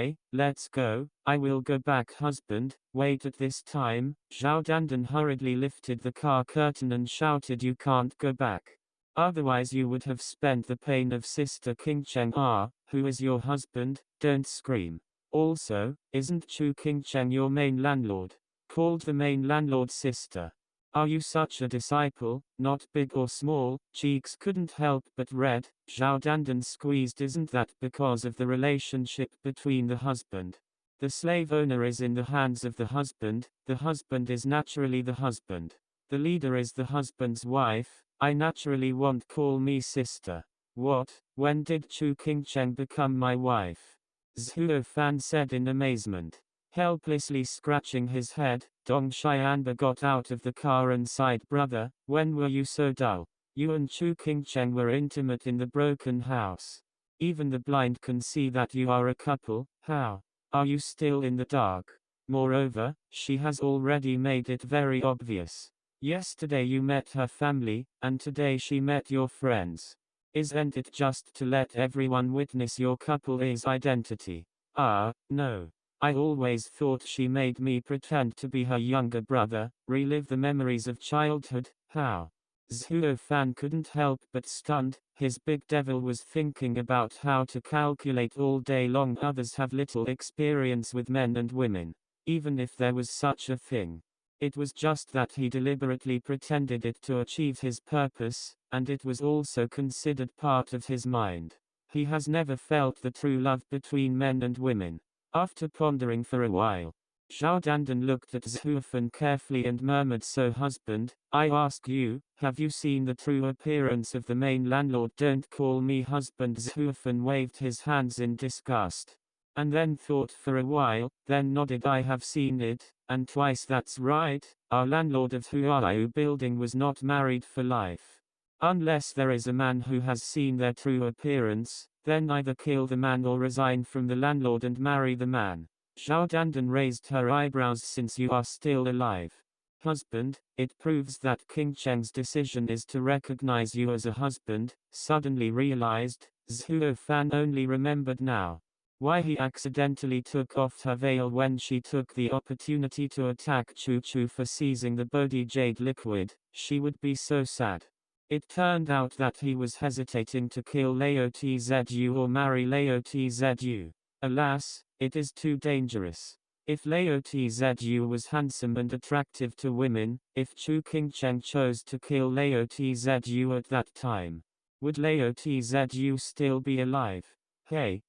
Okay, let's go. I will go back, husband. Wait, at this time, Zhao Dandan hurriedly lifted the car curtain and shouted, you can't go back. Otherwise you would have spent the pain of Sister Qingcheng. Ah, who is your husband? Don't scream. Also, isn't Chu Qingcheng your main landlord? Called the main landlord sister. Are you such a disciple, not big or small? Cheeks couldn't help but red. Zhao Dandan squeezed. Isn't that because of the relationship between the husband? The slave owner is in the hands of the husband is naturally the husband. The leader is the husband's wife. I naturally won't call me sister. What? When did Chu Qingcheng become my wife? Zhuo Fan said in amazement. Helplessly scratching his head, Dong Xianba got out of the car and sighed. Brother, when were you so dull? You and Chu Qingcheng were intimate in the broken house. Even the blind can see that you are a couple. How? Are you still in the dark? Moreover, she has already made it very obvious. Yesterday you met her family, and today she met your friends. Isn't it just to let everyone witness your couple's identity? Ah, no. I always thought she made me pretend to be her younger brother, relive the memories of childhood. How? Zhuo Fan couldn't help but stunned. His big devil was thinking about how to calculate all day long. Others have little experience with men and women. Even if there was such a thing. It was just that he deliberately pretended it to achieve his purpose, and it was also considered part of his mind. He has never felt the true love between men and women. After pondering for a while, Zhao Dandan looked at Zhuofan carefully and murmured, so husband, I ask you, have you seen the true appearance of the main landlord? Don't call me husband. Zhuofan waved his hands in disgust. And then thought for a while, then nodded. I have seen it, and twice. That's right, our landlord of Huayu building was not married for life. Unless there is a man who has seen their true appearance, then either kill the man or resign from the landlord and marry the man. Zhao Dandan raised her eyebrows. Since you are still alive, husband, it proves that Qingcheng's decision is to recognize you as a husband. Suddenly realized, Zhuo Fan only remembered now why he accidentally took off her veil when she took the opportunity to attack Chu Chu for seizing the Bodhi Jade liquid. She would be so sad. It turned out that he was hesitating to kill Lao Tzu or marry Lao Tzu. Alas, it is too dangerous. If Lao Tzu was handsome and attractive to women, if Chu Qingcheng chose to kill Lao Tzu at that time, would Lao Tzu still be alive? Hey,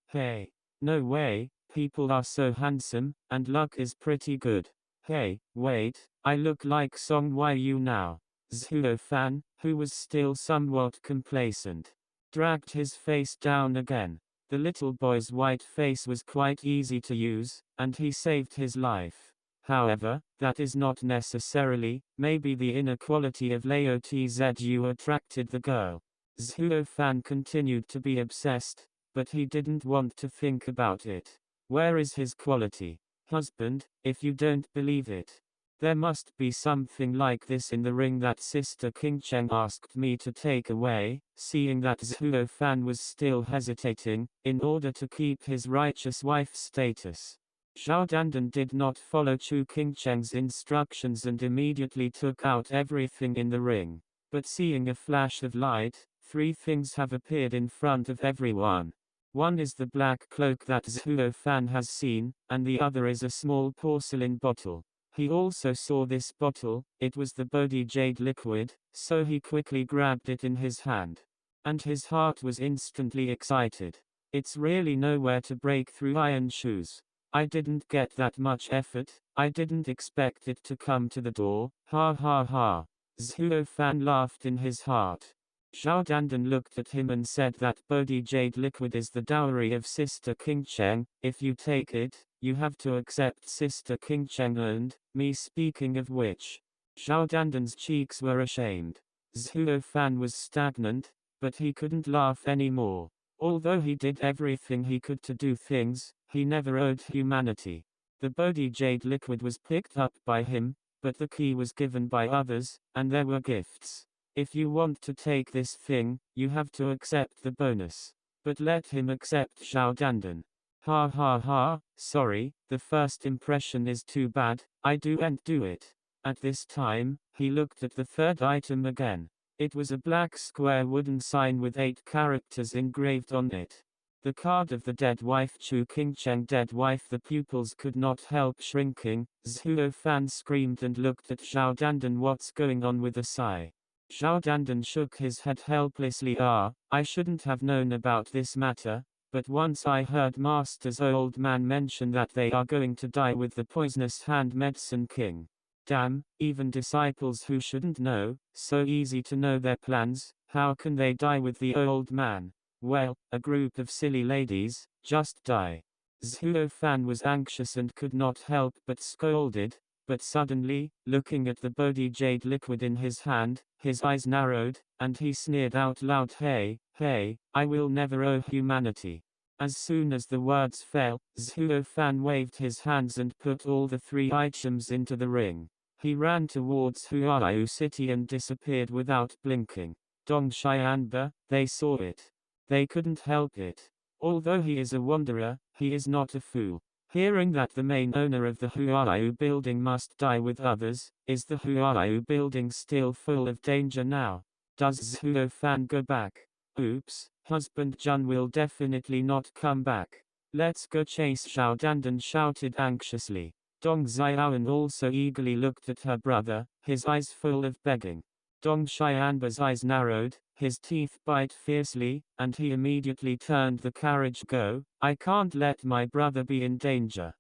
no way, people are so handsome, and luck is pretty good. Hey, wait, I look like Song Yu now. Zhuo Fan, who was still somewhat complacent, dragged his face down again. The little boy's white face was quite easy to use, and he saved his life. However, that is not necessarily, maybe the inequality of Lao Tzu attracted the girl. Zhuo Fan continued to be obsessed, but he didn't want to think about it. Where is his quality? Husband, if you don't believe it, there must be something like this in the ring that Sister Qingcheng asked me to take away. Seeing that Zhuo Fan was still hesitating, in order to keep his righteous wife status, Zhao Dandan did not follow Chu Qingcheng's instructions and immediately took out everything in the ring. But seeing a flash of light, three things have appeared in front of everyone. One is the black cloak that Zhuo Fan has seen, and the other is a small porcelain bottle. He also saw this bottle. It was the Bodhi Jade liquid, so he quickly grabbed it in his hand. And his heart was instantly excited. It's really nowhere to break through iron shoes. I didn't get that much effort, I didn't expect it to come to the door. Ha ha ha. Zhuo Fan laughed in his heart. Zhao Dandan looked at him and said that Bodhi Jade liquid is the dowry of Sister Qingcheng. If you take it, you have to accept Sister Qingcheng and me. Speaking of which, Zhao Dandan's cheeks were ashamed. Zhuo Fan was stagnant, but he couldn't laugh anymore. Although he did everything he could to do things, he never owed humanity. The Bodhi Jade liquid was picked up by him, but the key was given by others, and there were gifts. If you want to take this thing, you have to accept the bonus. But let him accept Zhao Dandan. Ha ha ha, sorry, the first impression is too bad, I don't do it. At this time, he looked at the third item again. It was a black square wooden sign with 8 characters engraved on it. The card of the dead wife Chu Qingcheng, dead wife. The pupils could not help shrinking. Zhuo Fan screamed and looked at Zhao Dandan. What's going on with a sigh? Zhao Dandan shook his head helplessly. I shouldn't have known about this matter, but once I heard Master's old man mention that they are going to die with the poisonous hand medicine king. Damn, even disciples who shouldn't know, so easy to know their plans, how can they die with the old man? Well, a group of silly ladies, just die. Zhuo Fan was anxious and could not help but scolded, but suddenly, looking at the Bodhi jade liquid in his hand, his eyes narrowed, and he sneered out loud, hey, I will never owe humanity. As soon as the words fell, Zhuo Fan waved his hands and put all the 3 items into the ring. He ran towards Huaiyu City and disappeared without blinking. Dong Xianba, they saw it. They couldn't help it. Although he is a wanderer, he is not a fool. Hearing that the main owner of the Huaiyu building must die with others, is the Huaiyu building still full of danger now? Does Zhuo Fan go back? Oops, husband Jun will definitely not come back. Let's go chase. Zhao Dandan shouted anxiously. Dong Xiaoan also eagerly looked at her brother, his eyes full of begging. Dong Xianba's eyes narrowed, his teeth bite fiercely, and he immediately turned the carriage. Go, I can't let my brother be in danger.